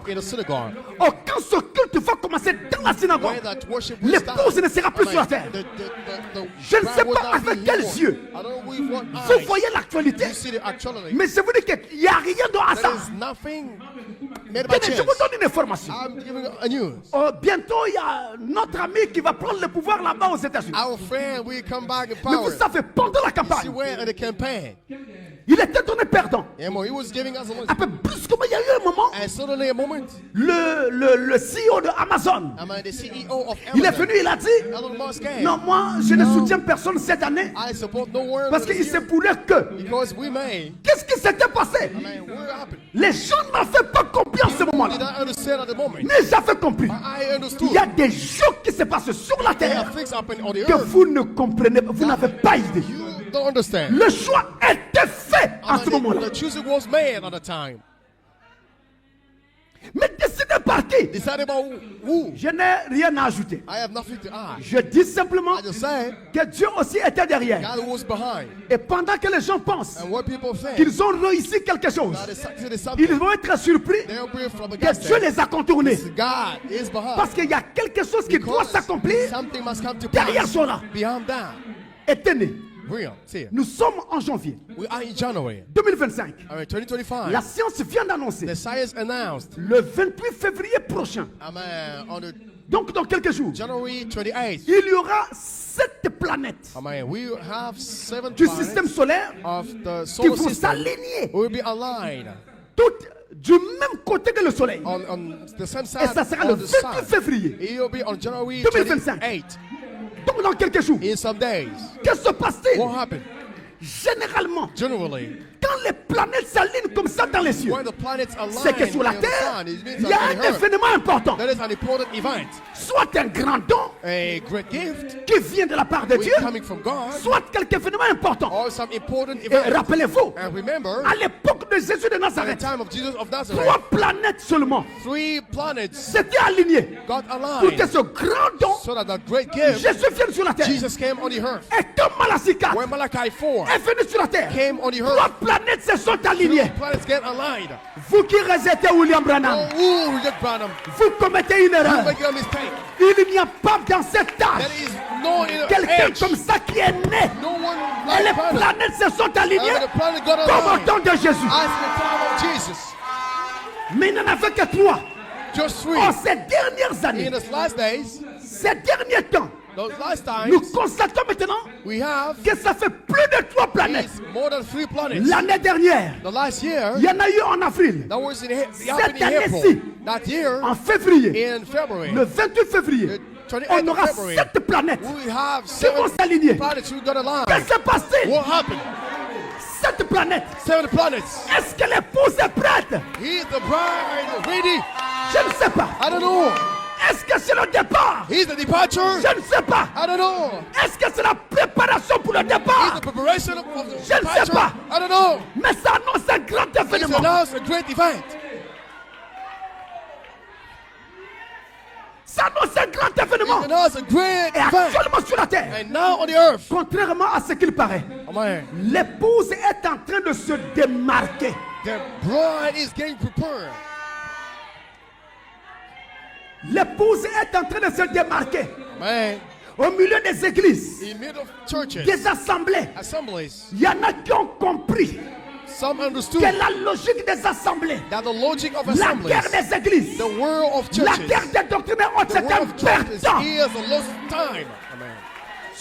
in the synagogue. Oh, quand ce culte va commencer dans la synagogue, Where that worship will l'épouse start. ne sera plus sur la terre. Je ne sais pas avec quels yeux vous voyez l'actualité, You see the actuality. mais je vous dis qu'il n'y a rien de There hasard. is nothing made by Tenez, je chance. vous donne une information. I'm giving a news. Oh, bientôt, il y a notre ami qui va prendre le pouvoir là-bas aux États-Unis. Our friend will come back in Mais vous power. savez, pendant la See campagne, where in the campaign. il était donné perdant. Yeah, he was giving us a little. Après, brusquement, il y a eu un moment, And suddenly a moment, le CEO de Amazon, the CEO of il est Amazon, venu, il a dit, Elon Musk came. non, moi, je ne soutiens personne cette année I support no one parce qu'il se voulait que. because we may. Qu'est-ce qui s'était passé? What happened? Les gens n'avaient pas compris en ce Did moment-là. I understand at the moment? Mais j'avais compris. I understood. Il y a des choses qui se passent sur la There are terre things happen on the que earth. vous ne comprenez pas, vous n'avez pas idée. You don't understand. Le choix était fait en ce moment-là. The choosing was made at the time. Mais décidé par qui? Decided by who? Je n'ai rien à ajouter. I have nothing to add. Je dis simplement I just say que Dieu aussi était derrière. God was behind. Et pendant que les gens pensent And what people think qu'ils ont réussi quelque chose, that is succeeded is ils something. vont être surpris They'll be from que against Dieu it. les a contournés. God is behind. Parce qu'il y a quelque chose qui doit Because s'accomplir something must come to derrière pass. cela. Beyond that. Et tenez, Real. See. nous sommes en janvier We are in January. 2025. All right, 2025. La science vient d'annoncer The science announced. le 28 février prochain, On the donc dans quelques jours, January 28th. il y aura 7 planètes We have 7 du planets système solaire of the qui solar vont system s'aligner will be aligned toutes du même côté que le soleil. on the same Et side ça sera le of the 28 sun. février. It will be on January 2025. 28th. Donc dans quelques jours, In some days. que se passe-t-il? What happened? Généralement, Generally, quand les planètes s'alignent comme ça dans les cieux, when the planets align c'est que sur la in the terre, sun, it means il y a that un on the earth, événement important. that is an important event. Soit un grand don A great gift qui vient de la part de Dieu, coming from God, soit quelque événement important. or some important Et event. rappelez-vous, And remember, à l'époque de Jésus de at the Nazareth, time of Jesus of Nazareth, 3 planètes seulement 3 planets s'étaient alignées got pour aligned que ce grand don, so that the great gift, Jésus vienne sur la terre. Jesus came on the earth. Et comme Malachi 4 When Malachi 4 est venu sur la terre, came on the 3 earth, planètes se sont 3 alignées. planets get aligned. Vous qui rejetez William Branham, Oh, reject Branham. vous commettez une You erreur. make a mistake. Il n'y a pas dans cet There âge is no in quelqu'un age. comme ça qui est né. No one Et les like Branham. planètes se sont alignées And the planet got comme au aligned. temps de Jésus. As the time of Jesus. Mais il n'en avait que 3. Just 3. En ces dernières années, In these last days, ces derniers temps, those last nous times, constatons maintenant we have que ça fait plus de 3 planètes. is more than 3 planets. L'année dernière, The last year, il y en a eu en avril, that was in Cette happened in année-ci, April. That year, en février, in February, le 28 février, the 28th on of aura February, 7 planètes we have qui vont 7 s'aligner. planets who got aligned. Que se passe-t-il? What happened? 7 planètes. 7 planets. Est-ce que l'épouse est prête? He's the bride ready. Je ne sais pas. I don't know. Est-ce que c'est le départ? He's the departure. Je ne sais pas. I don't know. Est-ce que c'est la préparation pour le He's départ? the preparation of the Je ne sais departure. pas. I don't know. Mais ça annonce un grand He's événement. announced a great event. Ça annonce un grand événement. He's announced a great Et event. actuellement sur la terre, And now on the earth, contrairement à ce qu'il paraît, Amen, l'épouse est en train de se démarquer. the bride is getting prepared. L'épouse est en train de se démarquer Man, au milieu des églises, in middle of churches, des assemblées. assemblies, Il y en a qui ont compris some understood que la logique des assemblées, that the logic of la assemblies, guerre des églises, the world of la churches, guerre des doctrines hautes, the c'est world un of churches perdant. is a lost time. Amen.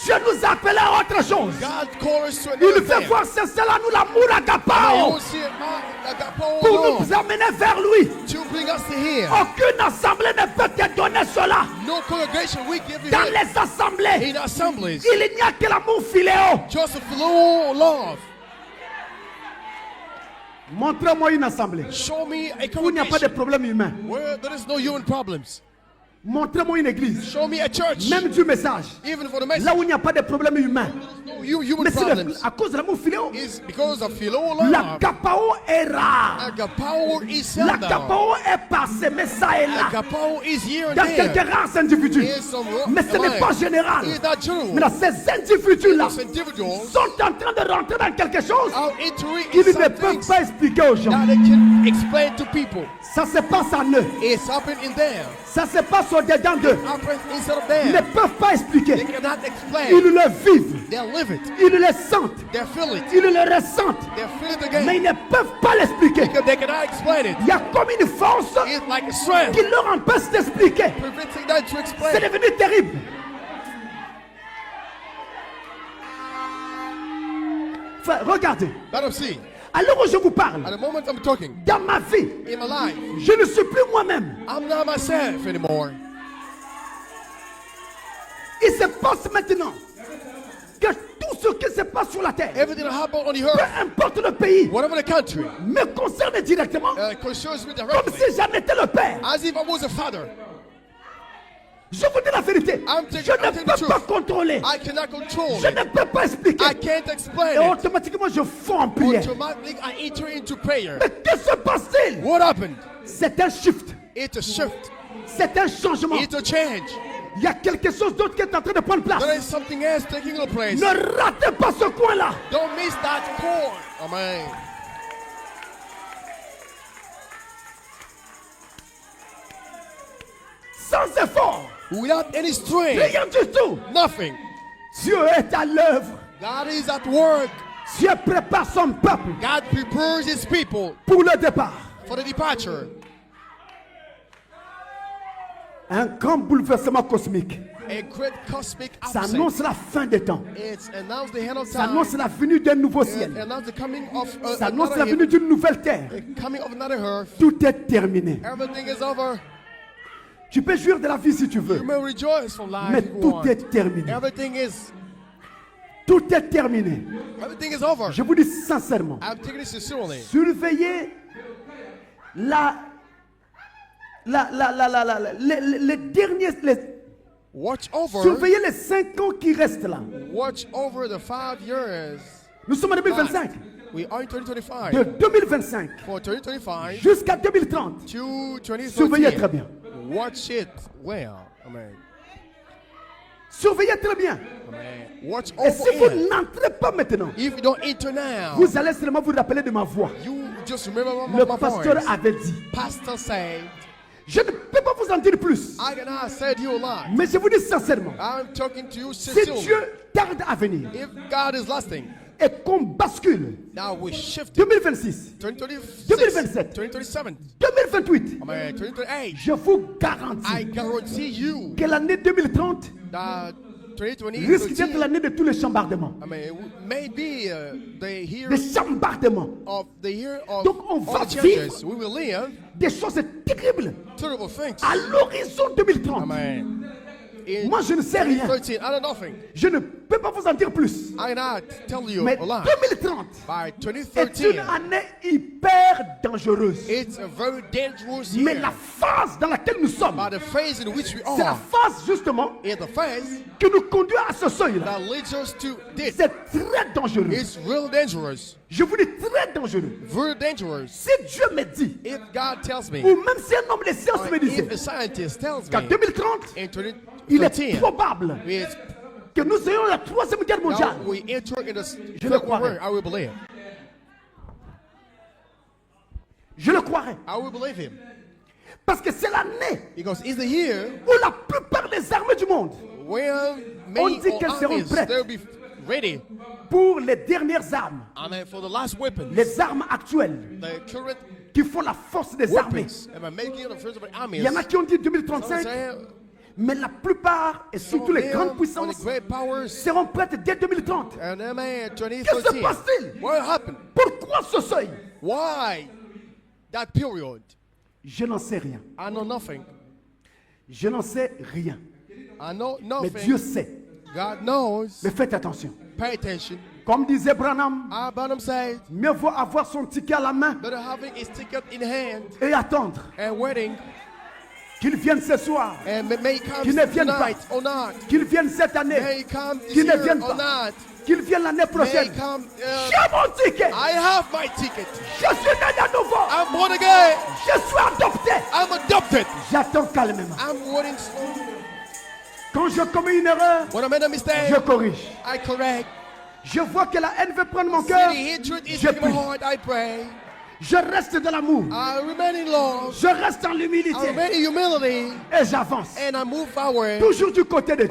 Je nous appelle à autre chose. God calls us to Il another fait thing. voir c'est cela nous l'amour You agapao will see it, man, pour nous amener vers lui. to bring us to here. Aucune assemblée ne peut te donner cela. No congregation we give you Dans here. les assemblées, In assemblies, il n'y a que l'amour filéo. just a flow of love. Montrez-moi une assemblée Show me a où il n'y a pas de congregation problème humain. where there is no human problems. Montrez-moi une église. Show me a church. Même du message. Even for the message. Là où il n'y a pas de problème humain. No human Mais c'est problems. à cause de l'amour philéo. It's because of philo La love. capao est rare. Agapao is La seldom. capao est passée, mais ça est là. Agapao is here and Dans quelques there. rares individus. Yes, some Mais ce n'est pas général. It's not true. Mais ces individus-là Those individuals sont en train de rentrer dans quelque chose are entering qu'ils in ne some peuvent things pas expliquer aux gens. that they can explain to people. Ça se passe en eux. It's happening in there. Ça se passe au-dedans d'eux. Happens instead of Ils ne there. peuvent pas They expliquer. cannot explain. Ils le vivent. They live it. Ils le sentent. They feel it. Ils le ressentent. They feel it Mais again. ils ne peuvent pas l'expliquer. Because they cannot explain it. Il y a comme une force It's like a strength. qui leur empêche d'expliquer. Preventing them to C'est explain. devenu terrible. Frère, regardez. Let them see. À l'heure où je vous parle, At the moment I'm talking, dans ma vie, in my life, je ne suis plus moi-même. I'm not myself anymore. Il se passe maintenant que tout ce qui se passe sur la terre, Everything that happened on the peu earth, importe le pays, whatever the country, me concerne directement, concerns me comme directly. si j'en étais le père. As if I was a father. Je vous dis la vérité. I'm Je taking ne the peux pas truth. contrôler. I cannot control Je it. ne peux pas expliquer. I can't explain Et it. automatiquement, je fonds en prière. Automatically, I enter into prayer. Mais que se passe-t-il? What happened? C'est un shift. It's a shift. C'est un changement. It's a change. Il y a quelque chose d'autre qui est en train de prendre place. There is something else taking the place. Ne ratez pas ce coin-là. Don't miss that core. Amen. Sans effort. Without any strength, Rien du tout. nothing. Dieu est à l'œuvre. God is at work. Dieu prépare son peuple God prepares his people pour le départ. for the departure. Un grand bouleversement cosmique. A great cosmic Ça upset. annonce la fin des temps. It's announced the end of Ça time. annonce la venue d'un nouveau It ciel. announced the coming of Ça annonce la another venue heaven, d'une nouvelle terre. the coming of another earth. Tout est terminé. Everything is over. Tu peux jouir de la vie si tu veux. You may rejoice from life. Mais if you tout want. est terminé. Everything is Terminé. everything is over. Je vous dis sincèrement. I'm taking this sincerely. Surveillez les derniers. Watch over. Surveillez les 5 ans qui restent là. Watch over the 5 years. Nous sommes en 2025. We are in 2025. De 2025 For 2025 jusqu'à 2030. to Surveillez très 2030. bien. Watch it well. Amen. Surveillez très bien. Amen. Watch Et over si vous it. n'entrez pas maintenant, If you don't enter now, vous allez seulement vous rappeler de ma voix. you just remember Le my pasteur voice. avait dit. Pastor said, Je ne peux pas vous en dire plus. I cannot say to you a lot. Mais je vous dis sincèrement. I'm talking to you Si sincerely. Dieu tarde à venir If God is lasting, et qu'on bascule now we shift it. 2026, 2026, 2027. 2027, 2028, amen, 2028. je vous I garantis guarantee you que l'année 2030 that 2020 risque d'être l'année de tous les chambardements. I mean, maybe the year Des chambardements. of the year of Donc, on all va the changes. vivre We will live des choses terribles terrible things. à l'horizon 2030. Amen. In Moi, je ne sais rien. 2013, I know nothing. Je ne peux pas vous en dire plus. I cannot tell you Mais a lot. 2030 By est 2013, une année hyper dangereuse. it's a very dangerous Mais year. la phase dans laquelle nous sommes, By the phase in which we c'est la are, phase justement in the phase qui nous conduit à ce seuil-là. that leads us to this. C'est très dangereux. It's real dangerous. Je vous dis très dangereux. Very dangerous. Si Dieu me dit, If God tells me, ou même si un homme des sciences or me disait, if a scientist tells qu'en me, 2030, in il est 2013, probable it's que nous ayons la troisième guerre mondiale. now we enter in the Je le third croirais. world, I will believe. Je le croirais. I will believe him. Parce que c'est l'année Because it's the year où la plupart des armées du monde, when many dit qu'elles seront armies, prêtes. they'll be ready. pour les dernières armes, I mean, for the last weapons, les armes actuelles the current qui font la force des armées. weapons, and by making the first of the Il armies, y en a qui ont dit some 2035, say, mais la plupart, et some surtout of les them grandes on the puissances, great powers, seront prêtes dès 2030. and then man, Que se 2013. passe-t-il? What happened? Pourquoi ce seuil? Why that period? Je n'en sais rien. I know nothing. Je n'en sais rien. I know Mais nothing. Dieu sait. God knows. Mais faites attention. Pay attention. Comme disait Branham, Branham said, mieux vaut avoir son ticket à la main better having his ticket in hand et attendre and waiting Qu'ils viennent ce soir, And may he come Qu'ils ne viennent tonight or not. qu'ils viennent cette année, May he come this Qu'ils ne year viennent or pas. not. qu'ils viennent l'année May he prochaine. come. J'ai mon ticket. I have my ticket. Je suis né de nouveau. I'm born again. Je suis adopté. I'm adopted. J'attends calmement. I'm waiting slowly. Quand je commets une erreur, When I made a mistake, je corrige. I correct. Je vois que la haine veut prendre mon See cœur. the hatred is Je in my prie. heart. I pray. Je reste dans l'amour. I remain in love. Je reste en I l'humilité. remain in humility. Et j'avance. And I move forward. Toujours du côté de Dieu.